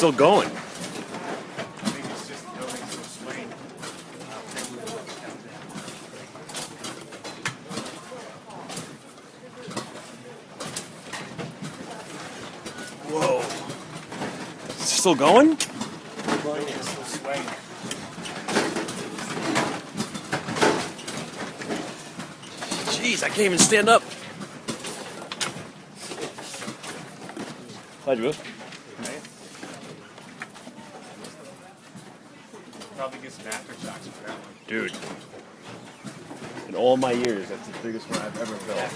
still going. Whoa. Is it still going? Jeez, I can't even stand up. How'd you move? Probably get some aftershocks for that one. Dude. In all my years, that's the biggest one I've ever felt.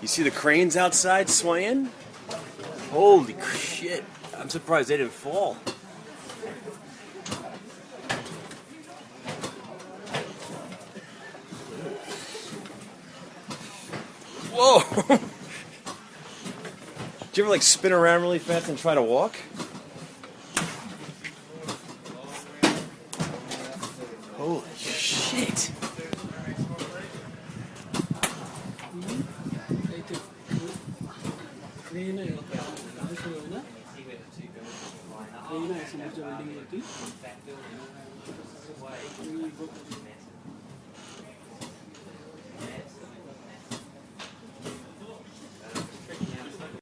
You see the cranes outside swaying? Holy shit. I'm surprised they didn't fall. Whoa! Did you ever like spin around really fast and try to walk? Holy shit!